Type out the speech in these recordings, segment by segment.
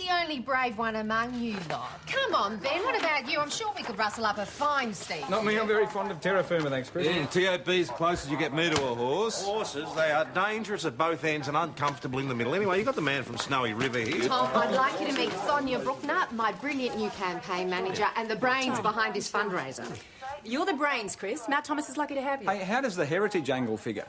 the only brave one among you lot. Come on, Ben, what about you? I'm sure we could rustle up a fine steed. Not me, I'm very fond of terra firma, thanks, Chris. Yeah, TOB's close as you get me to a horse. Horses, they are dangerous at both ends and uncomfortable in the middle. Anyway, you got the man from Snowy River here. Tom, I'd like you to meet Sonia Bruckner, my brilliant new campaign manager, and the brains behind his fundraiser. You're the brains, Chris. Matt Thomas is lucky to have you. Hey, how does the heritage angle figure?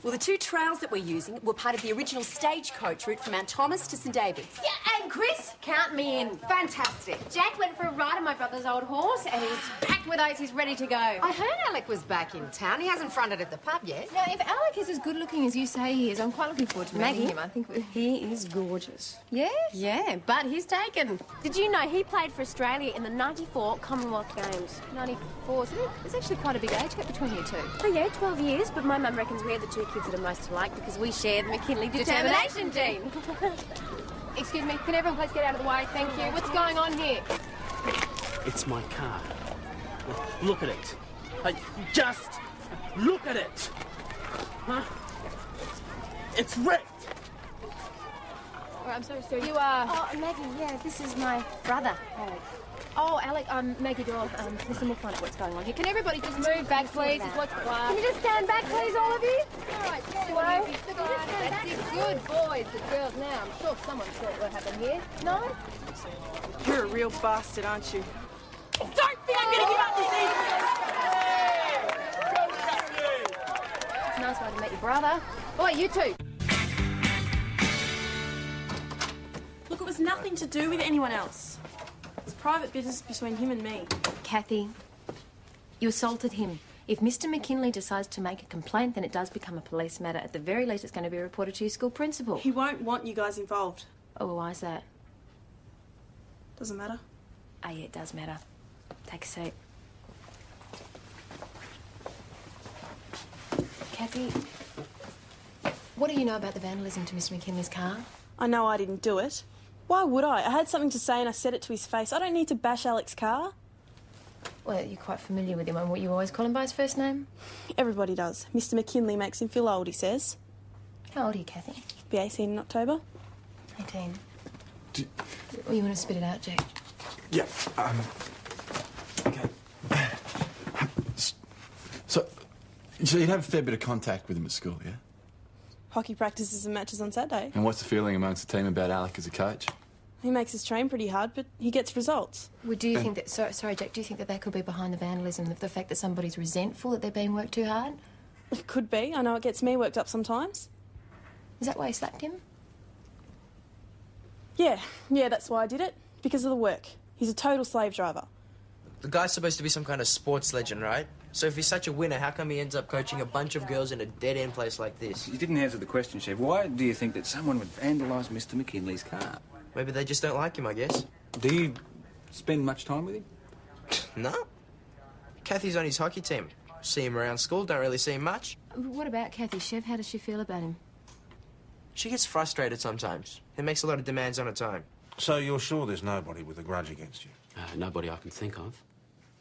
Well, the 2 trails that we're using were part of the original stagecoach route from Mount Thomas to St David's. Yeah, and Chris, count me in. Fantastic. Jack went for a ride on my brother's old horse, and he's packed with ice. He's ready to go. I heard Alec was back in town. He hasn't fronted at the pub yet. Now, if Alec is as good looking as you say he is, I'm quite looking forward to meeting him. I think he is gorgeous. Yes? Yeah, but he's taken. Did you know he played for Australia in the '94 Commonwealth Games? 94, so there's actually quite a big age gap between you two. Oh, yeah, 12 years, but my mum reckons we're the 2 kids that are most alike because we share the McKinley determination gene. Excuse me, can everyone please get out of the way? Thank you. What's going on here? It's my car. Look at it. Just look at it. Huh? It's wrecked. Oh, I'm sorry, sir. You are... Oh, Maggie, yeah, this is my brother, Alec. Oh, Alec, I'm Maggie Doyle. Listen, we'll find out what's going on here. Can everybody just move back, please? It's what's Can you just stand back, please, all of you? All right, stand away. That's it. Good boys, the girls. Now, I'm sure someone saw what happened here. No? You're a real bastard, aren't you? Don't think I'm going to give up this easy! It's a nice way to meet your brother. Oh, you two. Look, it was nothing to do with anyone else. It's private business between him and me. Kathy, you assaulted him. If Mr. McKinley decides to make a complaint, then it does become a police matter. At the very least, it's going to be reported to your school principal. He won't want you guys involved. Oh, why is that? Doesn't matter. Oh, yeah, it does matter. Take a seat. Kathy, what do you know about the vandalism to Mr. McKinley's car? I know I didn't do it. Why would I? I had something to say and I said it to his face. I don't need to bash Alec's car. Well, you're quite familiar with him, and what you always call him by his first name? Everybody does. Mr. McKinley makes him feel old, he says. How old are you, Kathy? Be 18 in October. 18. Well, you want to spit it out, Jack? Yeah, okay. So you'd have a fair bit of contact with him at school, yeah? Hockey practices and matches on Saturday. And what's the feeling amongst the team about Alec as a coach? He makes us train pretty hard, but he gets results. Well, do you think that... Sorry, Jack, do you think that that could be behind the vandalism, the fact that somebody's resentful that they're being worked too hard? It could be. I know it gets me worked up sometimes. Is that why you slapped him? Yeah, that's why I did it. Because of the work. He's a total slave driver. The guy's supposed to be some kind of sports legend, right? So if he's such a winner, how come he ends up coaching a bunch of girls in a dead-end place like this? You didn't answer the question, Chef. Why do you think that someone would vandalise Mr. McKinley's car? Maybe they just don't like him, I guess. Do you spend much time with him? No. Kathy's on his hockey team. See him around school, don't really see him much. What about Kathy, Chef? How does she feel about him? She gets frustrated sometimes. He makes a lot of demands on her time. So you're sure there's nobody with a grudge against you? Nobody I can think of.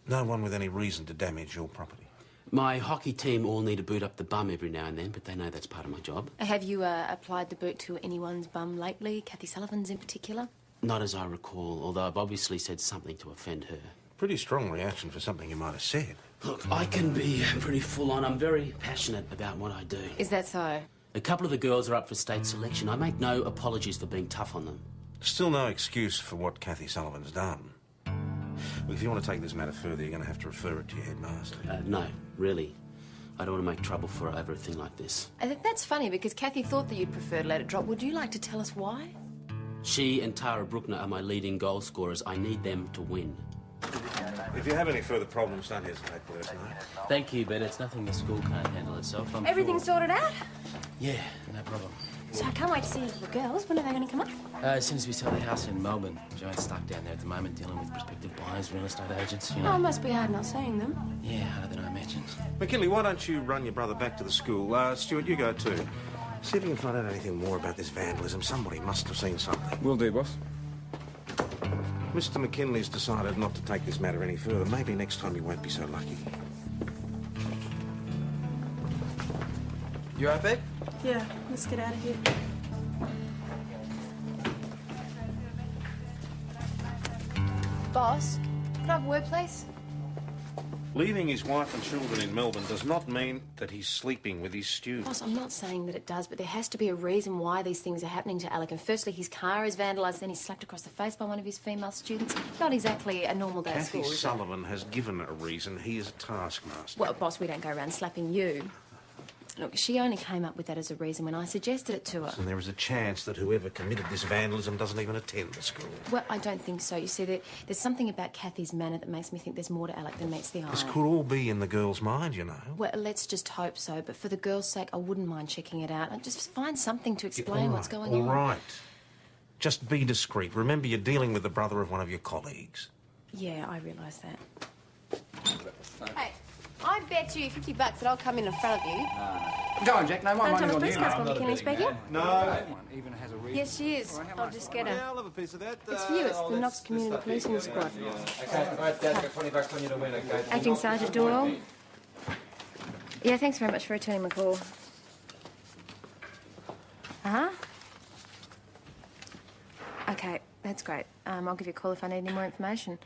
No one with any reason to damage your property? My hockey team all need to boot up the bum every now and then, but they know that's part of my job. Have you applied the boot to anyone's bum lately? Kathy Sullivan's in particular? Not as I recall, although I've obviously said something to offend her. Pretty strong reaction for something you might have said. Look, I can be pretty full-on. I'm very passionate about what I do. Is that so? A couple of the girls are up for state selection. I make no apologies for being tough on them. Still no excuse for what Kathy Sullivan's done. Well, if you want to take this matter further, you're going to have to refer it to your headmaster. No, really. I don't want to make trouble for her over a thing like this. I think that's funny, because Kathy thought that you'd prefer to let it drop. Would you like to tell us why? She and Tara Bruckner are my leading goal scorers. I need them to win. If you have any further problems, don't hesitate to let us know. Thank you, but it's nothing the school can't handle itself, I'm Everything sure. sorted out? Yeah, no problem. So I can't wait to see the girls. When are they going to come up? As soon as we sell the house in Melbourne. Joanne's stuck down there at the moment dealing with prospective buyers, real estate agents, you know. Oh, it must be hard not seeing them. Yeah, harder than I imagined. McKinley, why don't you run your brother back to the school? Stuart, you go too. See if you can find out anything more about this vandalism. Somebody must have seen something. Will do, boss. Mr. McKinley's decided not to take this matter any further. Maybe next time he won't be so lucky. You all right, babe? Yeah, let's get out of here. Boss, can I have a word, please? Leaving his wife and children in Melbourne does not mean that he's sleeping with his students. Boss, I'm not saying that it does, but there has to be a reason why these things are happening to Alec. And firstly, his car is vandalised, then he's slapped across the face by one of his female students. Not exactly a normal day at Kathy school, is it? Sullivan has given a reason. He is a taskmaster. Well, boss, we don't go around slapping you. Look, she only came up with that as a reason when I suggested it to her. And there is a chance that whoever committed this vandalism doesn't even attend the school. Well, I don't think so. You see, there's something about Kathy's manner that makes me think there's more to Alec than meets the eye. This could all be in the girl's mind, you know. Well, let's just hope so. But for the girl's sake, I wouldn't mind checking it out. And just find something to explain what's going on. All right. Just be discreet. Remember, you're dealing with the brother of one of your colleagues. Yeah, I realise that. Hey, I bet you $50 that I'll come in front of you. Go on, Jack. No, my money's Thomas, on please, you. Constable McKinley speaking. No. One even has a reason. Yes, she is. I'll just get her. Yeah, I'll have a piece of that. It's for you. It's the Knox Community Policing Squad. Okay, all right, Dad's got $20 on you to win, okay? Acting Sergeant Doyle. Yeah, thanks very much for returning my call. Uh-huh. Okay, that's great. I'll give you a call if I need any more information.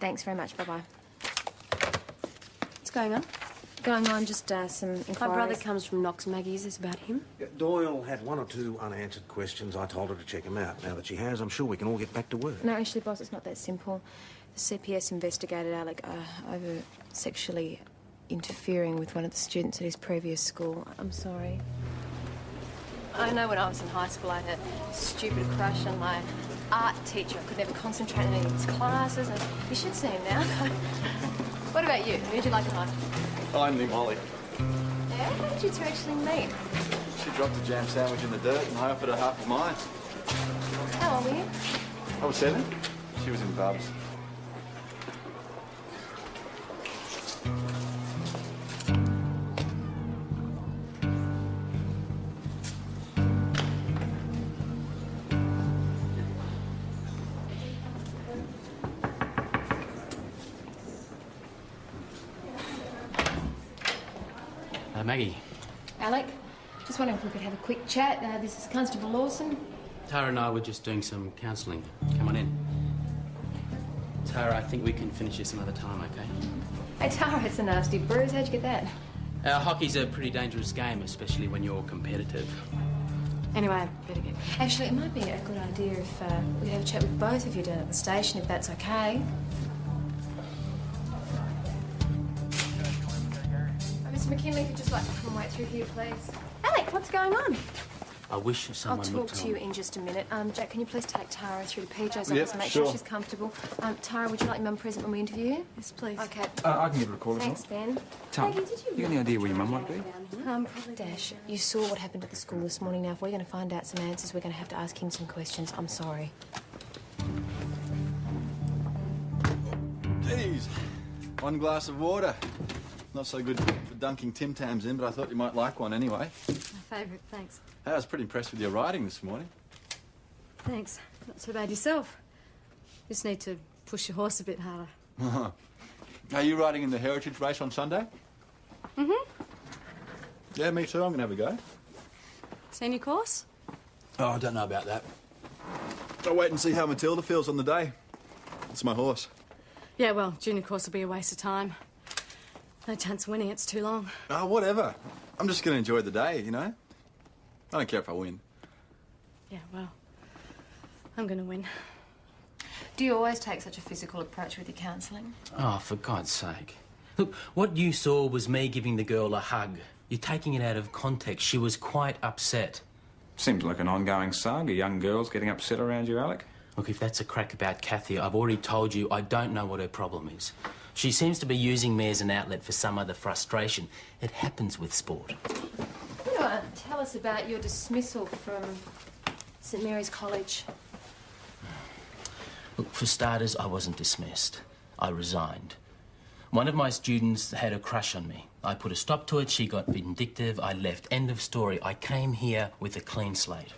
Thanks very much. Bye-bye. What's going on? Going on, just some inquiries. My brother comes from Knox, Maggie. Is this about him? Doyle had one or two unanswered questions. I told her to check them out. Now that she has, I'm sure we can all get back to work. No, actually, boss, it's not that simple. The CPS investigated Alec over sexually interfering with one of the students at his previous school. I'm sorry. I know when I was in high school, I had a stupid crush on my art teacher. I could never concentrate on any of his classes, and you should see him now. What about you? Who'd you like in high school? I knew Molly. Yeah? How did you two actually meet? She dropped a jam sandwich in the dirt and I offered her half of mine. How old were you? I was 7. She was in Bubs. Maggie. Alec, just wondering if we could have a quick chat. This is Constable Lawson. Tara and I were just doing some counselling. Come on in. Tara, I think we can finish this another time, okay? Hey, Tara, it's a nasty bruise. How'd you get that? Hockey's a pretty dangerous game, especially when you're competitive. Anyway, I better get... Actually, it might be a good idea if we could have a chat with both of you down at the station, if that's okay. Mr. McKinley, if you'd just like to come and wait through here, please. Alec, what's going on? I wish someone I'll would talk to you in just a minute. Jack, can you please take Tara through to PJ's Yep, office and make sure. sure she's comfortable? Tara, would you like your mum present when we interview you? Yes, please. Okay. I can give her a call as well. Thanks, Ben. Tom, you got any idea where your mum might be? Probably Dash, you saw what happened at the school this morning. Now, if we're going to find out some answers, we're going to have to ask him some questions. I'm sorry. Jeez. One glass of water. Not so good for dunking Tim Tams in, but I thought you might like one anyway. My favourite, thanks. Hey, I was pretty impressed with your riding this morning. Thanks. Not so bad yourself. Just need to push your horse a bit harder. Are you riding in the heritage race on Sunday? Mm-hmm. Yeah, me too. I'm going to have a go. Senior course? Oh, I don't know about that. I'll wait and see how Matilda feels on the day. It's my horse. Yeah, well, junior course will be a waste of time. No chance of winning, it's too long. Oh, whatever. I'm just going to enjoy the day, you know? I don't care if I win. Yeah, well, I'm going to win. Do you always take such a physical approach with your counselling? Oh, for God's sake. Look, what you saw was me giving the girl a hug. You're taking it out of context. She was quite upset. Seems like an ongoing saga. Young girls getting upset around you, Alec. Look, if that's a crack about Kathy, I've already told you I don't know what her problem is. She seems to be using me as an outlet for some other frustration. It happens with sport. You know, tell us about your dismissal from St Mary's College. Look, for starters, I wasn't dismissed. I resigned. One of my students had a crush on me. I put a stop to it, she got vindictive, I left. End of story. I came here with a clean slate.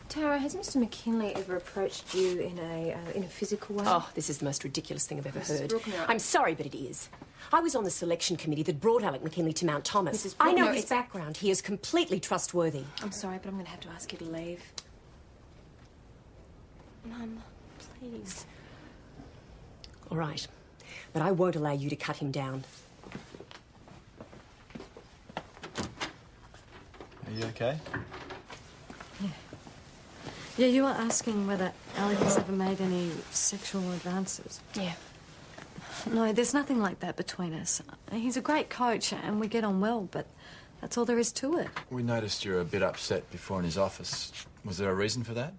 Tara, has Mr McKinley ever approached you in a physical way? Oh, this is the most ridiculous thing I've ever Mrs. heard. Bruckner. I'm sorry, but it is. I was on the selection committee that brought Alec McKinley to Mount Thomas. Mrs. I know Bruckner, his background. He is completely trustworthy. I'm sorry, but I'm going to have to ask you to leave. Mum, please. All right. But I won't allow you to cut him down. Are you okay? Yeah, you were asking whether Alec has ever made any sexual advances. Yeah. No, there's nothing like that between us. He's a great coach and we get on well, but that's all there is to it. We noticed you were a bit upset before in his office. Was there a reason for that?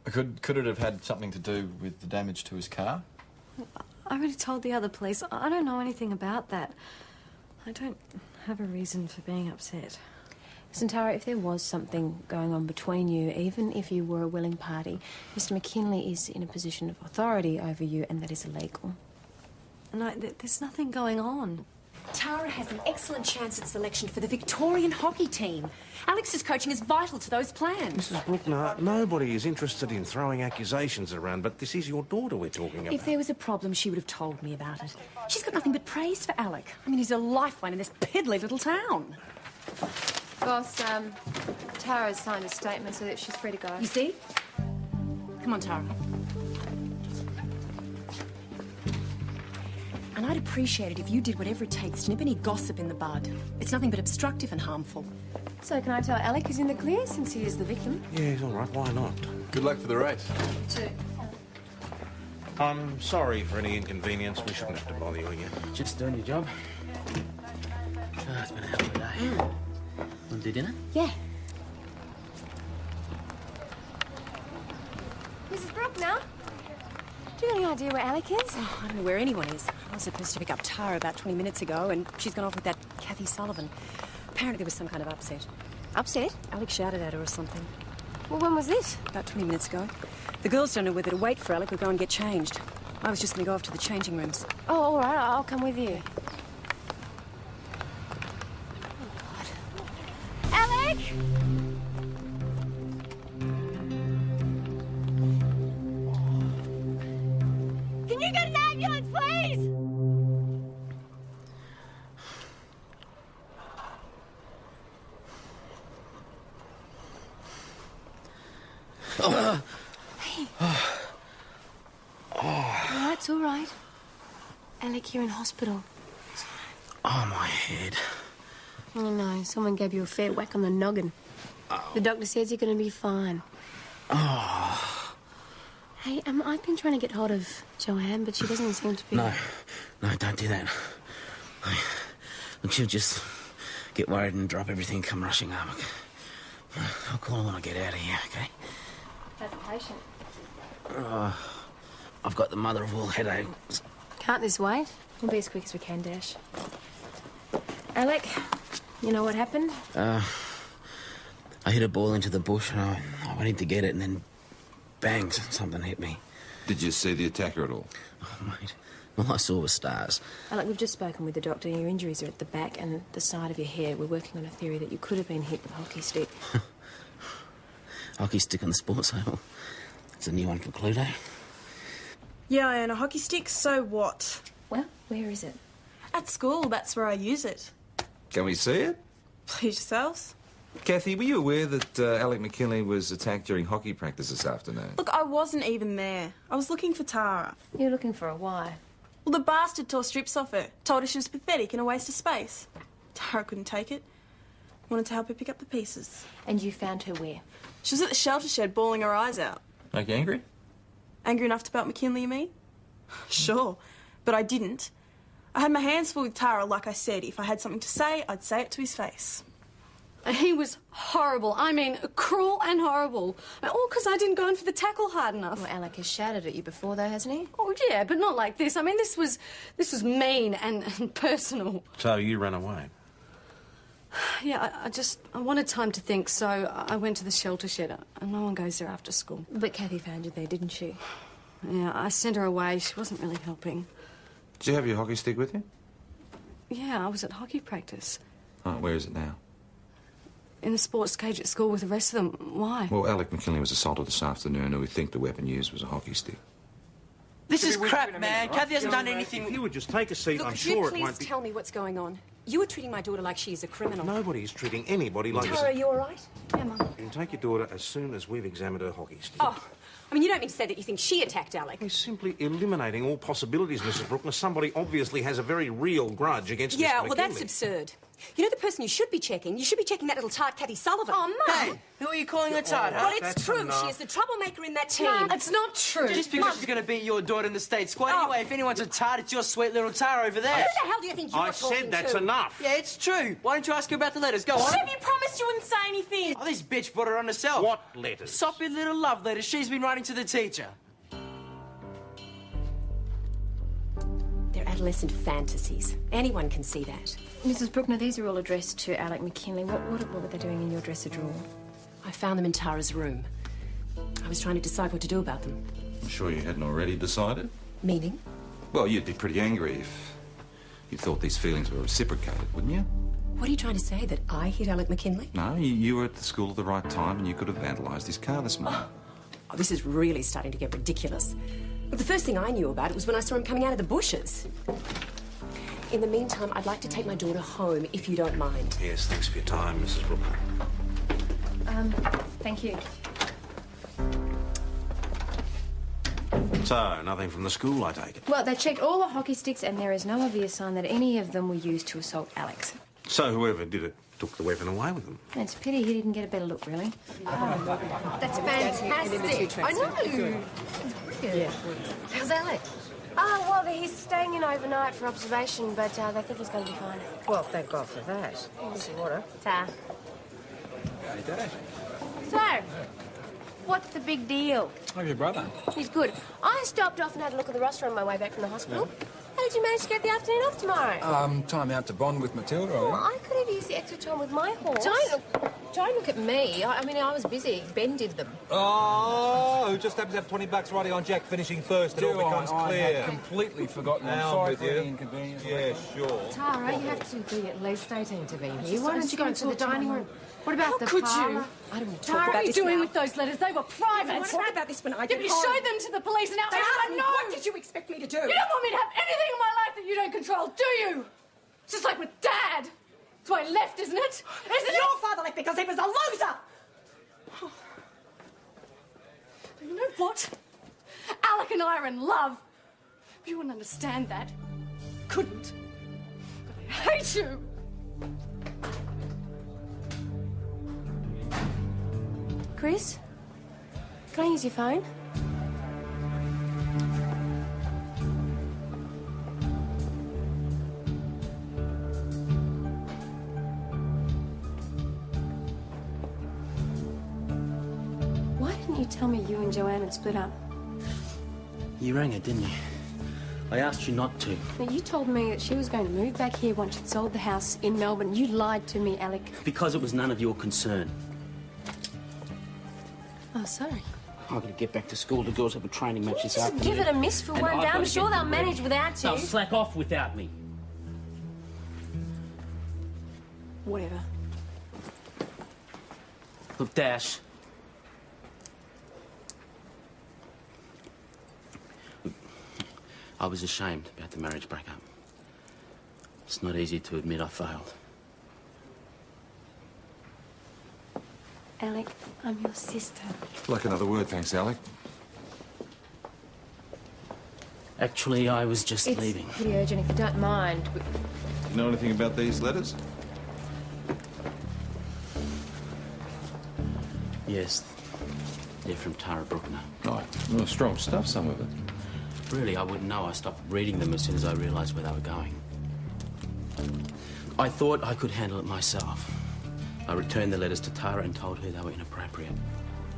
Could it have had something to do with the damage to his car? I already told the other police. I don't know anything about that. I don't have a reason for being upset. Santara, if there was something going on between you, even if you were a willing party, Mr. McKinley is in a position of authority over you, and that is illegal. No, there's nothing going on. Tara has an excellent chance at selection for the Victorian hockey team. Alex's coaching is vital to those plans. Mrs. Bruckner, nobody is interested in throwing accusations around, but this is your daughter we're talking about. If there was a problem, she would have told me about it. She's got nothing but praise for Alec. I mean, he's a lifeline in this piddly little town. Boss, Tara's signed a statement so that she's free to go. You see? Come on, Tara. And I'd appreciate it if you did whatever it takes to nip any gossip in the bud. It's nothing but obstructive and harmful. So can I tell Alec he's in the clear since he is the victim? Yeah, he's all right. Why not? Good luck for the race. Too. I'm sorry for any inconvenience. We shouldn't have to bother you again. Just doing your job. Oh, it's been a hell of a day. Want to do dinner? Yeah. Mrs. Bruckner? Do you have any idea where Alec is? Oh, I don't know where anyone is. I was supposed to pick up Tara about 20 minutes ago, and she's gone off with that Kathy Sullivan. Apparently there was some kind of upset. Upset? Alec shouted at her or something. Well, when was this? About 20 minutes ago. The girls don't know whether to wait for Alec or go and get changed. I was just going to go off to the changing rooms. Oh, all right. I'll come with you. Alec! Can you get an ambulance, please? Hey. Oh, it's all right. Alec, you're in hospital. Oh, my head. Oh, no. Someone gave you a fair whack on the noggin. Oh. The doctor says you're going to be fine. Oh. Hey, I've been trying to get hold of Joanne, but she doesn't seem to be... No, don't do that. Look, she'll just get worried and drop everything and come rushing up. I'll call her when I get out of here, okay? How's the patient? I've got the mother of all headaches. Can't this wait? We'll be as quick as we can, Dash. Alec, you know what happened? I hit a ball into the bush and I went in to get it and then bang, something hit me. Did you see the attacker at all? Oh, mate, all I saw was stars. Alec, we've just spoken with the doctor. Your injuries are at the back and the side of your head. We're working on a theory that you could have been hit with a hockey stick. Hockey stick on the sports hole. It's a new one for Cluedo. Yeah, and a hockey stick, so what? Well, where is it? At school, that's where I use it. Can we see it? Please yourselves. Kathy, were you aware that Alec McKinley was attacked during hockey practice this afternoon? Look, I wasn't even there. I was looking for Tara. You're looking for her, why? Well, the bastard tore strips off her. Told her she was pathetic and a waste of space. Tara couldn't take it. Wanted to help her pick up the pieces. And you found her where? She was at the shelter shed bawling her eyes out. Make you angry? Angry enough to belt McKinley, you mean? Sure, but I didn't. I had my hands full with Tara, like I said. If I had something to say, I'd say it to his face. He was horrible. I mean, cruel and horrible. All because I didn't go in for the tackle hard enough. Well, Alec has shouted at you before, though, hasn't he? Oh, yeah, but not like this. I mean, this was mean and personal. So you ran away? Yeah, I wanted time to think, so I went to the shelter shed. And no one goes there after school. But Kathy found you there, didn't she? Yeah, I sent her away. She wasn't really helping. Did you have your hockey stick with you? Yeah, I was at hockey practice. Oh, where is it now? In the sports cage at school with the rest of them. Why? Well, Alec McKinley was assaulted this afternoon, and we think the weapon used was a hockey stick. This is crap, man. Kathy hasn't done anything. If you would just take a seat, Look, I'm could sure you it won't please be... tell me what's going on? You were treating my daughter like she's a criminal. Nobody's treating anybody like this. Tara, are you all right? Yeah, Mum. You can take your daughter as soon as we've examined her hockey stick. Oh, I mean, you don't mean to say that you think she attacked Alec? We're simply eliminating all possibilities, Mrs. Bruckner. Somebody obviously has a very real grudge against Mr. Yeah, well, McKinley. that's absurd. You know the person you should be checking? You should be checking that little tart Kathy Sullivan. Oh, Mum! Hey, who are you calling a tart, huh? Well, it's That's true. enough. She is the troublemaker in that team. Mum, it's not true. Just because she's going to beat your daughter in the state squad. Anyway, if anyone's a tart, it's your sweet little Tara over there. Who the hell do you think you're I talking said that's to? enough. Yeah, it's true. Why don't you ask her about the letters? Go on. Have you promised you wouldn't say anything? Oh, this bitch brought her on herself. What letters? Soppy little love letters she's been writing to the teacher. They're adolescent fantasies. Anyone can see that. Mrs. Bruckner, these are all addressed to Alec McKinley. What were they doing in your dresser drawer? I found them in Tara's room. I was trying to decide what to do about them. I'm sure you hadn't already decided. Meaning? Well, you'd be pretty angry if you thought these feelings were reciprocated, wouldn't you? What are you trying to say, that I hit Alec McKinley? No, you were at the school at the right time and you could have vandalised his car this morning. Oh, this is really starting to get ridiculous. But the first thing I knew about it was when I saw him coming out of the bushes. In the meantime, I'd like to take my daughter home, if you don't mind. Yes, thanks for your time, Mrs. Bruckner. Thank you. So, nothing from the school, I take it. Well, they checked all the hockey sticks and there is no obvious sign that any of them were used to assault Alex. So whoever did it took the weapon away with them. It's a pity he didn't get a better look, really. That's fantastic. I know. Yeah. How's Alec? Oh, well, he's staying in overnight for observation, but they think he's going to be fine. Well, thank God for that. Here's your water. Ta. So, what's the big deal? How's your brother? He's good. I stopped off and had a look at the roster on my way back from the hospital. How did you manage to get the afternoon off tomorrow? Time out to bond with Matilda, Well, I could have used the extra time with my horse. Don't look at me. I mean, I was busy. Ben did them. Oh, who just happens to have $20 riding on Jack finishing first, it all becomes I clear. had completely forgotten. I'm Now sorry with for you. the inconvenience. Yeah, sure. Tara, you have to be at least 18 to be here. Why I don't you go just into the want to talk to dining my room? What about How the could parlour? you? I don't want to talk Tara, about what are you this doing now. with those letters? They were private. We'll talk about this when I Yeah, get but you home. showed them to the police and now They I asked me, know. what did you expect me to do? You don't want me to have anything in my life that you don't control, do you? It's just like with Dad. That's why he left, isn't it? Isn't Your it? father left because he was a loser! You know what? Alec and I are in love. You wouldn't understand that. Couldn't. God, I hate you. Chris? Can I use your phone? Why didn't you tell me you and Joanne had split up? You rang her, didn't you? I asked you not to. Now, you told me that she was going to move back here once she'd sold the house in Melbourne. You lied to me, Alec. Because it was none of your concern. Oh, sorry. I've got to get back to school. The girls have a training match this Just afternoon. give it a miss for And one I've day. got I'm to sure get they'll them ready. manage without you. They'll slack off without me. Whatever. Look, Dash. Look, I was ashamed about the marriage breakup. It's not easy to admit I failed. Alec, I'm your sister. Like another word, thanks, Alec. Actually, I was just It's leaving. pretty urgent, if you don't mind. You know anything about these letters? Yes, they're from Tara Bruckner. Right. Well, strong stuff, some of it. Really, I wouldn't know. I stopped reading them as soon as I realised where they were going. I thought I could handle it myself. I returned the letters to Tara and told her they were inappropriate.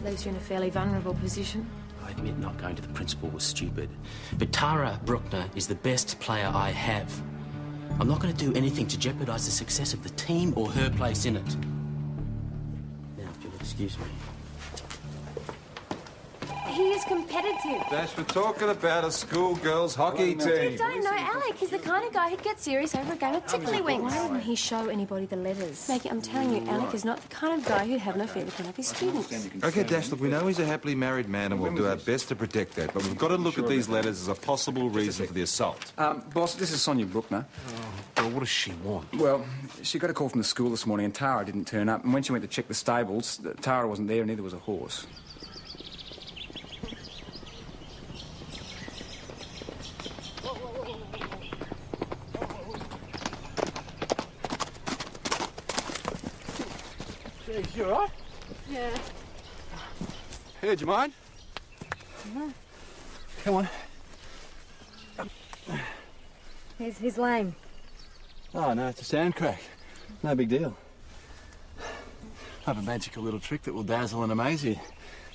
Leaves you in a fairly vulnerable position. I admit not going to the principal was stupid. But Tara Bruckner is the best player I have. I'm not going to do anything to jeopardise the success of the team or her place in it. Now, if you'll excuse me. He is competitive. Dash, we're talking about a schoolgirls hockey team. You don't know Alec. He's the kind of guy who'd get serious over a game of tickly-winks. Why didn't he show anybody the letters? Maggie, I'm telling you, Alec is not the kind of guy who'd have an affair with one of his students. Okay, Dash, look, we know he's a happily married man and we'll do our best to protect that, but we've got to look at these letters as a possible reason for the assault. Boss, this is Sonia Bruckner. Well, what does she want? Well, she got a call from the school this morning and Tara didn't turn up. And when she went to check the stables, Tara wasn't there and neither was a horse. Jeez, you all right? Yeah. Here, do you mind? No. Come on. He's lame. Oh, no, it's a sand crack. No big deal. I have a magical little trick that will dazzle and amaze you.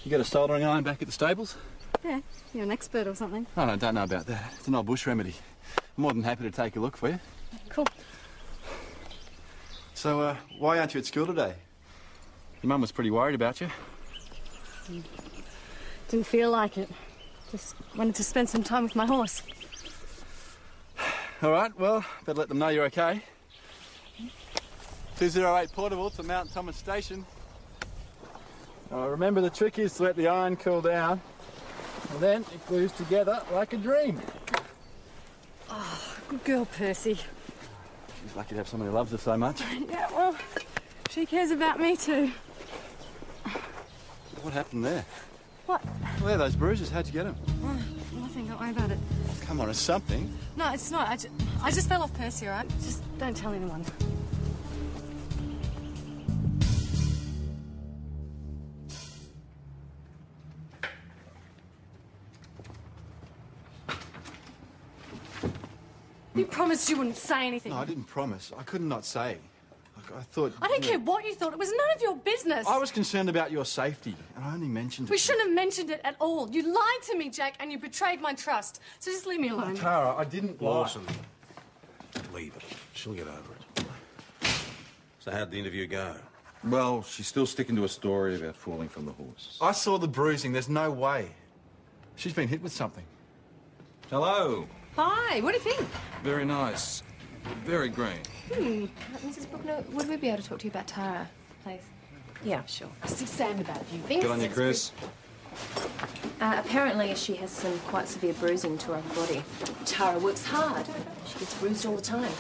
You got a soldering iron back at the stables? Yeah, you're an expert or something. Oh, no, I don't know about that. It's an old bush remedy. I'm more than happy to take a look for you. Cool. So, why aren't you at school today? Your mum was pretty worried about you. Didn't feel like it. Just wanted to spend some time with my horse. All right, well, better let them know you're okay. 208 portable to Mount Thomas Station. Remember, the trick is to let the iron cool down, and then it glues together like a dream. Oh, good girl, Percy. She's lucky to have someone who loves her so much. Yeah, well, she cares about me too. What happened there? What? Well, there, those bruises. How'd you get them? Oh, nothing, don't worry about it. Come on, it's something. No, it's not. I just fell off Percy, all right? Just don't tell anyone. You promised you wouldn't say anything. No, I didn't promise. I could not say. Look, I thought... I don't care what you thought. It was none of your business. I was concerned about your safety, and I only mentioned it. We shouldn't have mentioned it at all. You lied to me, Jack, and you betrayed my trust. So just leave me alone. Tara, I didn't lie. Lawson, leave it. She'll get over it. So how'd the interview go? Well, she's still sticking to a story about falling from the horse. I saw the bruising. There's no way. She's been hit with something. Hello. Hi, what do you think? Very nice. Very green. Mrs. Bruckner, would we be able to talk to you about Tara, please? Yeah, sure. See Sam about a few things. Good on you, Chris. Apparently she has some quite severe bruising to her body. Tara works hard. She gets bruised all the time.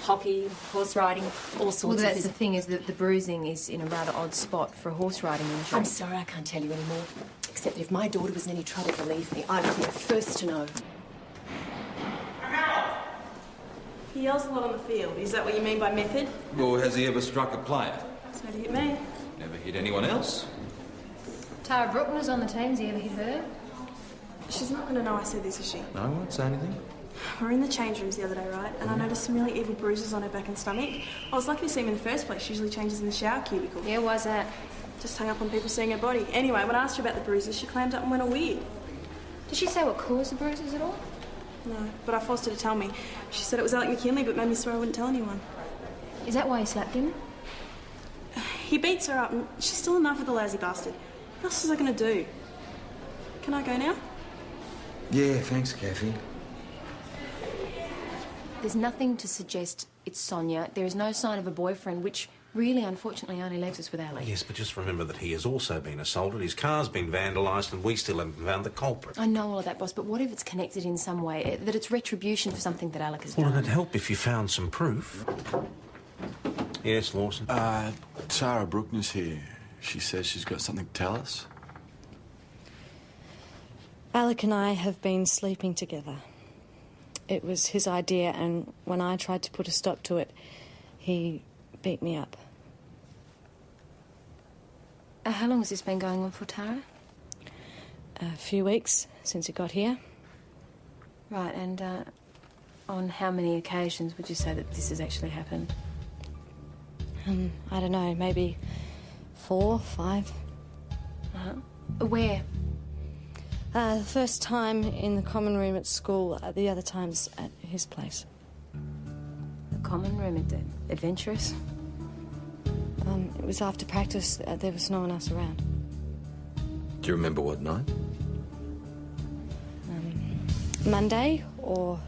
Hockey, horse riding, all sorts Well, of that's the thing, is that the bruising is in a rather odd spot for a horse riding injury. I'm sorry, I can't tell you anymore. Except that if my daughter was in any trouble, believe me, I would be the first to know. He yells a lot on the field. Is that what you mean by method? Well, has he ever struck a player? It's never hit me. Never hit anyone else? Tara Bruckner's on the team. Has he ever hit her? She's not going to know I said this, is she? No, I won't say anything. We were in the change rooms the other day, right? And I noticed some really evil bruises on her back and stomach. I was lucky to see him in the first place. She usually changes in the shower cubicle. Yeah, why's that? Just hung up on people seeing her body. Anyway, when I asked her about the bruises, she clammed up and went all weird. Did she say what caused the bruises at all? No, but I forced her to tell me. She said it was Alec McKinley, but made me swear I wouldn't tell anyone. Is that why you slapped him? He beats her up, and she's still in love with the lousy bastard. What else was I going to do? Can I go now? Yeah, thanks, Kathy. There's nothing to suggest it's Sonia. There is no sign of a boyfriend, which really, unfortunately, only leaves us with Alec. Yes, but just remember that he has also been assaulted, his car's been vandalised, and we still haven't found the culprit. I know all of that, boss, but what if it's connected in some way? That it's retribution for something that Alec has Well, done? it'd help if you found some proof. Yes, Lawson? Tara Bruckner's here. She says she's got something to tell us. Alec and I have been sleeping together. It was his idea, and when I tried to put a stop to it, he beat me up. How long has this been going on for, Tara? A few weeks since he got here. Right, and on how many occasions would you say that this has actually happened? I don't know, maybe 4, 5. Where? The first time in the common room at school, the other times at his place. The common room? Adventurous? It was after practice. There was no one else around. Do you remember what night? Monday or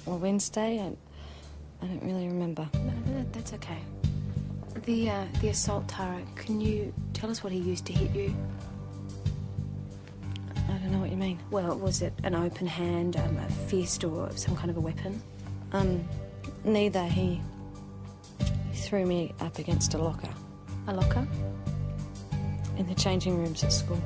Wednesday. I don't really remember. No, that's okay. The assault, Tara, can you tell us what he used to hit you? I don't know what you mean. Well, was it an open hand, a fist, or some kind of a weapon? Neither. He threw me up against a locker. A locker? In the changing rooms at school.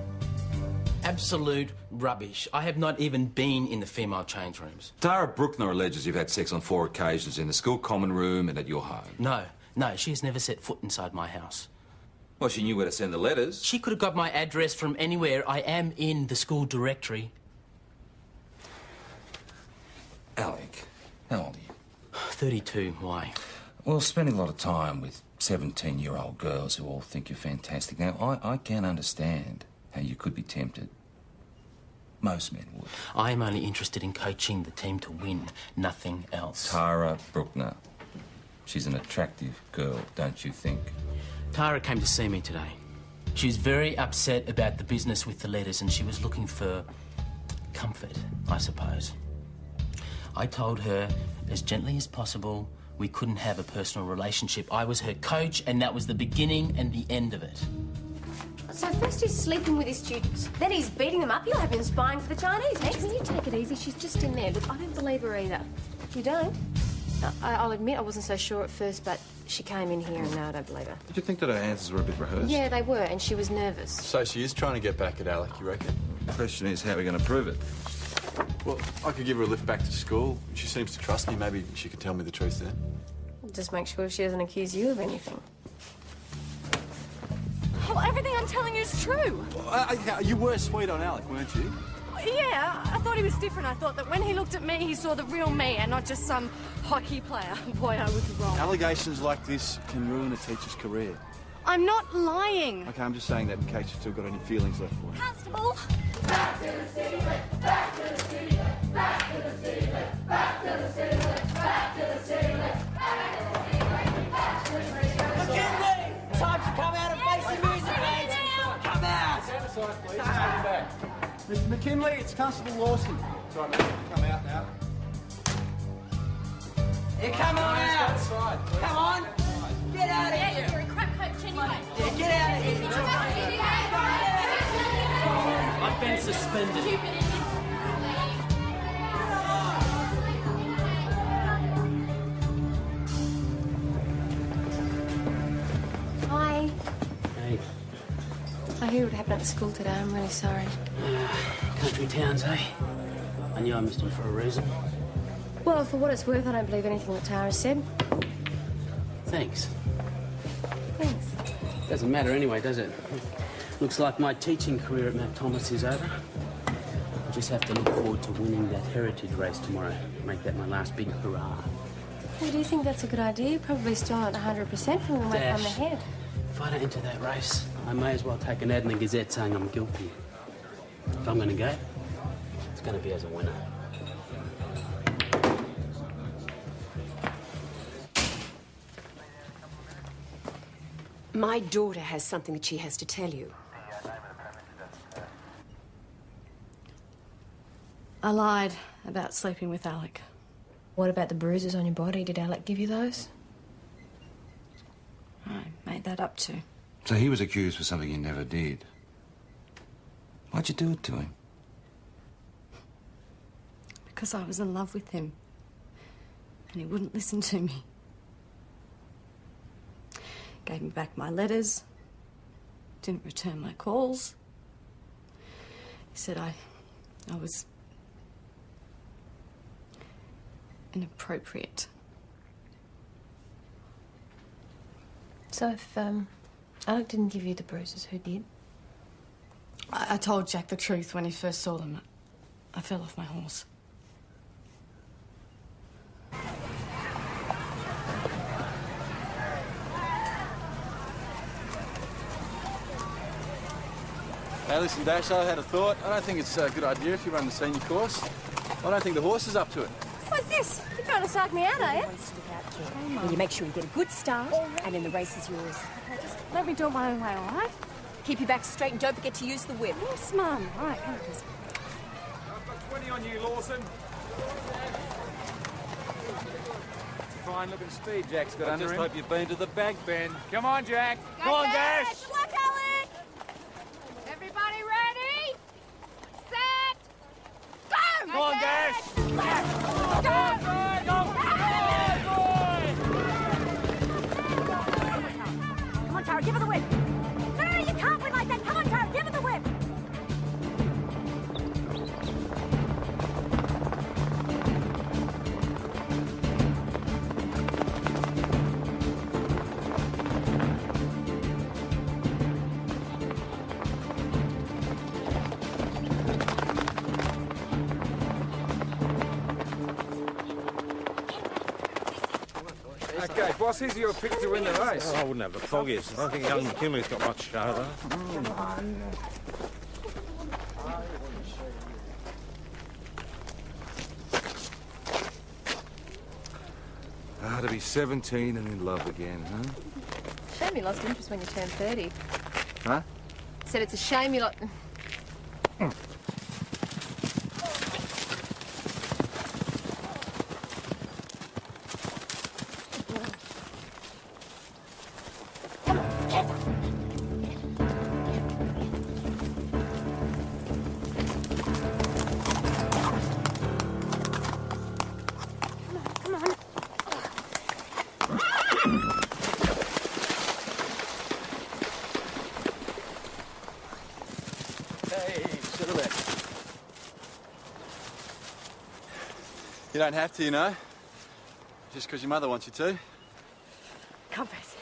Absolute rubbish. I have not even been in the female change rooms. Tara Bruckner alleges you've had sex on 4 occasions in the school common room and at your home. No, she has never set foot inside my house. Well, she knew where to send the letters. She could have got my address from anywhere. I am in the school directory. Alec, how old are you? 32. Why? Well, spending a lot of time with 17-year-old girls who all think you're fantastic. Now, I can understand how you could be tempted. Most men would. I am only interested in coaching the team to win, nothing else. Tara Bruckner. She's an attractive girl, don't you think? Tara came to see me today. She was very upset about the business with the letters and she was looking for comfort, I suppose. I told her, as gently as possible, we couldn't have a personal relationship. I was her coach and that was the beginning and the end of it. So first he's sleeping with his students, then he's beating them up. You'll have him spying for the Chinese next. Will you take it easy? She's just in there. Look, I don't believe her either. You don't? I'll admit I wasn't so sure at first, but she came in here and no, I don't believe her. Did you think that her answers were a bit rehearsed? Yeah, they were, and she was nervous. So she is trying to get back at Alec, you reckon? The question is, how are we going to prove it? Well, I could give her a lift back to school. She seems to trust me. Maybe she could tell me the truth then. Just make sure she doesn't accuse you of anything. Well, everything I'm telling you is true. You were sweet on Alec, weren't you? Yeah, I thought he was different. I thought that when he looked at me, he saw the real me and not just some hockey player. Boy, I was wrong. Allegations like this can ruin a teacher's career. I'm not lying. Okay, I'm just saying that in case you've still got any feelings left for him. Constable! Back to the city, back to the city, back to the city, back to the city, back to the city, back to the city. McKinley! Time to come out and face the music, mate! Come out! Stand aside, please. Stand back. Mr. McKinley, it's Constable Lawson. Sorry, mate. Come out now. Yeah, come on out! Come on! Get out of here! Yeah, you're a crap coach anyway. Yeah, get out of here! I've been suspended. Hi. Hey, I heard what happened at the school today. I'm really sorry. country towns, eh? I knew I missed him for a reason. Well, for what it's worth, I don't believe anything that Tara said. Thanks. Thanks. Doesn't matter anyway, does it? Looks like my teaching career at Matt Thomas is over. I just have to look forward to winning that heritage race tomorrow. Make that my last big hurrah. Well, do you think that's a good idea? You're probably still not 100% from the way I'm Dash. ahead. If I don't enter that race, I may as well take an ad in the Gazette saying I'm guilty. If I'm going to go, it's going to be as a winner. My daughter has something that she has to tell you. I lied about sleeping with Alec. What about the bruises on your body? Did Alec give you those? I made that up too. So he was accused for something he never did. Why'd you do it to him? Because I was in love with him. And he wouldn't listen to me. Gave me back my letters. Didn't return my calls. He said I was inappropriate. So if Alec didn't give you the bruises, who did? I told Jack the truth when he first saw them. I fell off my horse. Hey, listen, Dash, I had a thought. I don't think it's a good idea if you run the senior course. I don't think the horse is up to it. What's this? You're trying to suck me out, are you? Will you make sure you get a good start, and then the race is yours? Let me do it my own way, all right? Keep your back straight and don't forget to use the whip. Yes, Mum. All right, come on. I've got 20 on you, Lawson. Fine looking speed Jack's got I under just him. hope you've been to the bank, Ben. Come on, Jack. Come on, Dash. Good luck, Alec. Everybody ready? Set. Go! Come on, Dash. Go! Come on, Tara, give her the whip. No, you can't win like that. Come on, Tara, give her the whip. boss. He's your pick to win the race. Oh, I wouldn't have the foggiest. I don't think young McKinley's got much show, though. Come on. To be 17 and in love again, huh? Shame you lost interest when you turned 30. Huh? Said it's a shame you lost... You don't have to, you know. Just because your mother wants you to. Come, Grace.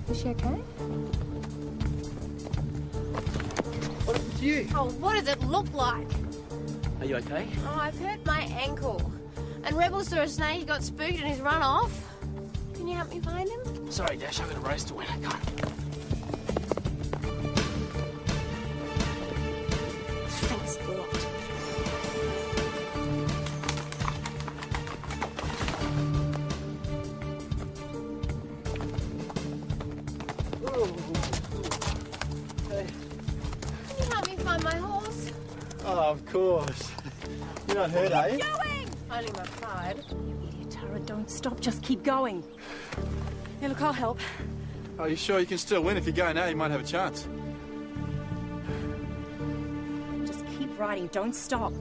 Is she okay? What happened to you? Oh, what does it look like? Are you okay? Oh, I've hurt my ankle. And Rebel saw a snake, he got spooked and he's run off. Can you help me find him? Sorry, Dash, I've got a race to win. I can't. Thanks a lot. Can you help me find my horse? Oh, of course. You're not hurt, are you? Going! Only my pride. You idiot, Tara. Don't stop. Just keep going. Yeah, look, I'll help. Are you sure you can still win? If you go now, you might have a chance. Just keep riding. Don't stop.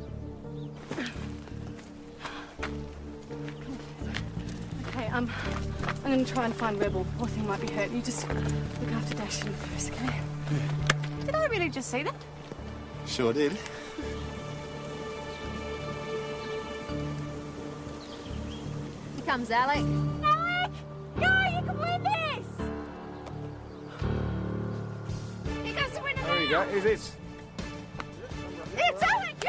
Okay, I'm going to try and find Rebel. Poor thing might be hurt. You just look after Dash and first, okay? Did I really just see that? Sure did. Here comes Alec. Alec! Go, you can win this! Here comes the winner. There you go. Who's this? It's Alec! Go!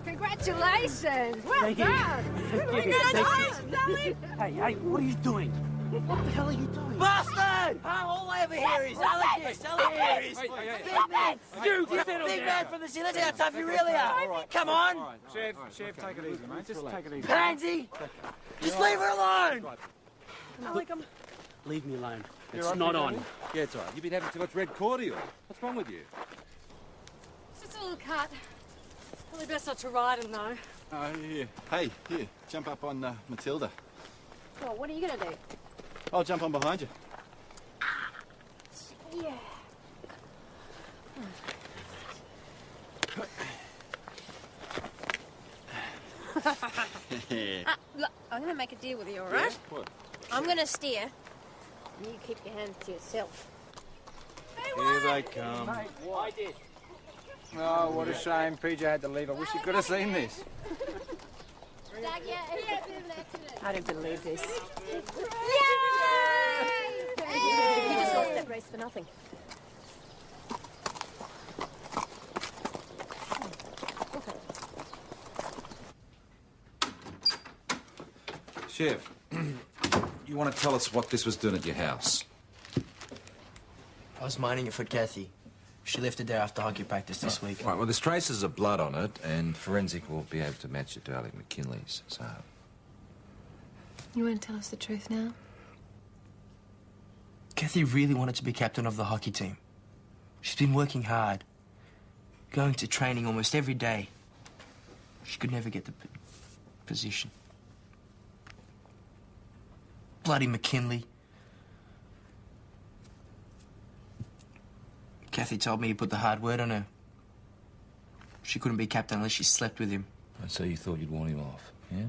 Congratulations! Well Thank you. done! Congratulations, Alec! Hey, what are you doing? What the hell are you doing? Bastard! I'm all over here. He's Alec here. Alec here. He's Hey, big man. You Big settle man down. from the city. Let's see how tough you really are. Come on. Chef, take it easy, mate. Just take it easy. Pansy. Just leave her alone. Alec, leave me alone. You're It's right, not Big on. Daddy? Yeah, it's all right. You've been having too much red cordial. What's wrong with you? It's just a little cut. Probably best not to ride him, though. Oh, here. Hey, here. Jump up on Matilda. Well, what are you going to do? I'll jump on behind you. Yeah. Look, I'm going to make a deal with you, all right? What? I'm going to steer, and you keep your hands to yourself. Here they come. I did. Oh, what a shame. PJ had to leave. I wish you could have seen this. Doug, yeah, he had a bit of an accident. I don't believe this. Yay! You just lost that race for nothing. Chef, you want to tell us what this was doing at your house? I was mining it for Kathy. She left the day after hockey practice this week. Right, well, there's traces of blood on it, and forensic will be able to match it to Alec McKinley's, so... You want to tell us the truth now? Kathy really wanted to be captain of the hockey team. She's been working hard, going to training almost every day. She could never get the position. Bloody McKinley. Kathy told me he put the hard word on her. She couldn't be captain unless she slept with him. So you thought you'd warn him off, yeah?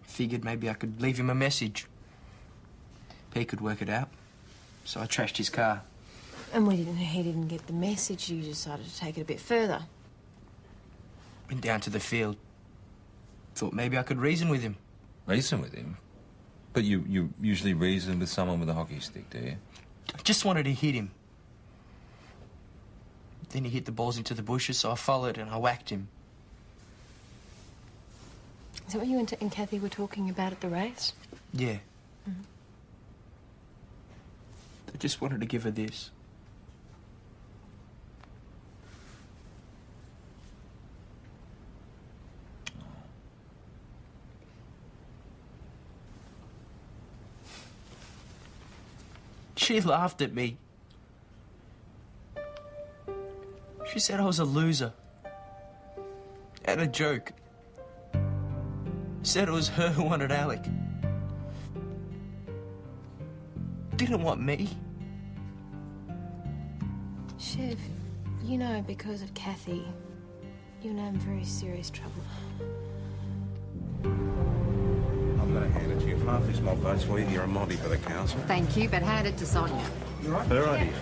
Figured maybe I could leave him a message. He could work it out. So I trashed his car. And he didn't get the message, you decided to take it a bit further. Went down to the field. Thought maybe I could reason with him. Reason with him? But you usually reason with someone with a hockey stick, do you? I just wanted to hit him. Then he hit the balls into the bushes, so I followed and I whacked him. Is that what you and Kathy were talking about at the race? Yeah. I just wanted to give her this. She laughed at me. She said I was a loser. And a joke. Said it was her who wanted Alec. Didn't want me. Chev, you know, because of Kathy, you're now in very serious trouble. I'm going to hand it to you. If half this mob votes for you, you're a mobby for the council. Thank you, but hand it to Sonia. Her idea.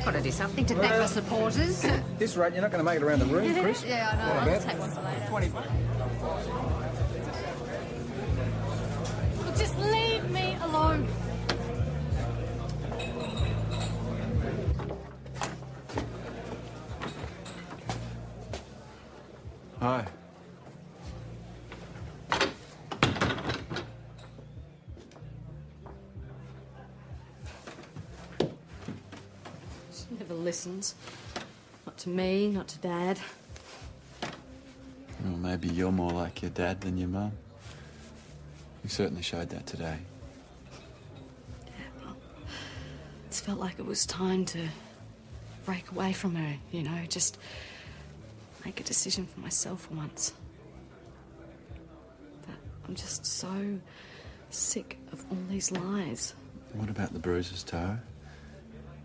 Got to do something to thank my supporters. This rate, you're not going to make it around the room, Chris. Yeah, I know. I'll take one for later. 20. Well, just leave me alone. Hi. She never listens. Not to me, not to Dad. Well, maybe you're more like your dad than your mum. You certainly showed that today. It's felt like it was time to break away from her, you know, just make a decision for myself for once. But I'm just so sick of all these lies. What about the bruises, Tara?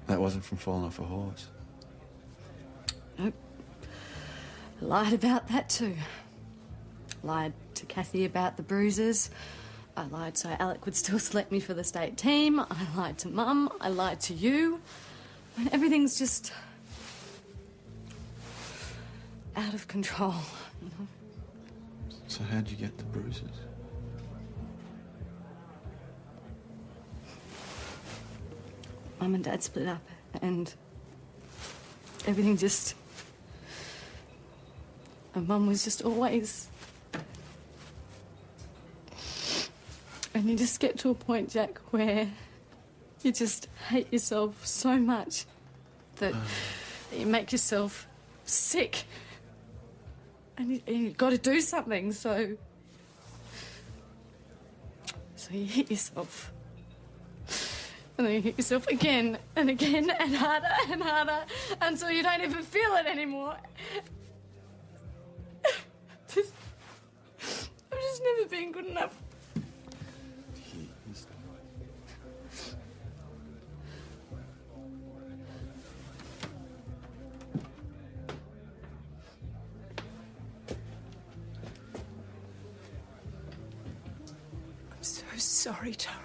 That wasn't from falling off a horse. Nope. I lied about that too. Lied to Kathy about the bruises. I lied so Alec would still select me for the state team. I lied to Mum. I lied to you. And everything's just out of control, you know? So how'd you get the bruises? Mum and Dad split up and everything just... And Mum was just always... And you just get to a point, Jack, where you just hate yourself so much that you make yourself sick. And you've got to do something, so you hit yourself. And then you hit yourself again and again and harder until you don't even feel it anymore. I've just never been good enough. I'm so sorry, Tara.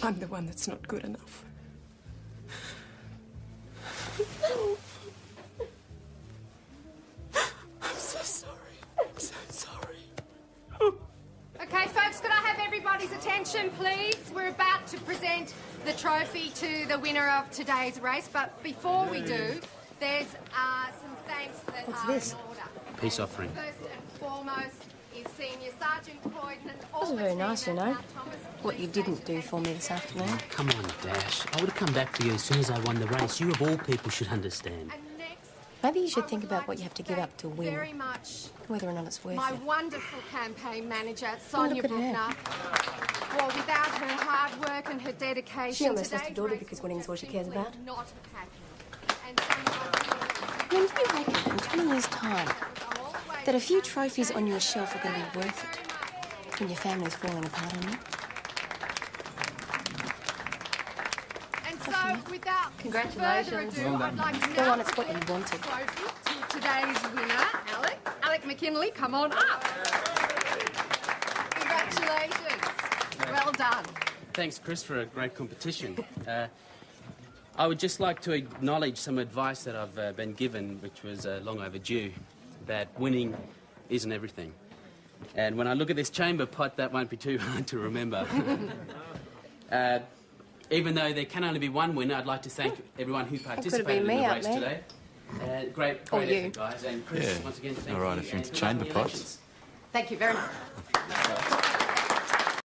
I'm the one that's not good enough. I'm so sorry. I'm so sorry. Okay, folks, could I have everybody's attention, please? We're about to present the trophy to the winner of today's race, but before we do, there's some thanks that What's are this? in order. Peace offering. First and foremost is Senior Sergeant Croydon. That was very nice, you know. What you didn't do for me this afternoon. Come on, Dash. I would have come back for you as soon as I won the race. You, of all people, should understand. Maybe you should think about what you have to give up to win. Very much Whether or not it's worth my it. wonderful campaign manager, Sonia look at her. Bruckner. Well, without her hard work and her dedication, She almost lost a today's daughter race because winning's all she simply cares about. not have happened. When do you reckon, in 20 years' time, that a few trophies on your shelf are going to be worth it when your family's falling apart on you? And so, without Congratulations. further ado, Well I'd done. like to Go now on, it's what you present wanted. the trophy to today's winner, Alec. Alec McKinley, come on up. Congratulations. Well done. Thanks, Chris, for a great competition. I would just like to acknowledge some advice that I've been given, which was long overdue, that winning isn't everything. And when I look at this chamber pot, that won't be too hard to remember. Even though there can only be one winner, I'd like to thank everyone who participated in the race today. Great effort, guys. And Chris, once again, thank you. All right, if you're into chamber pots. Thank you very much.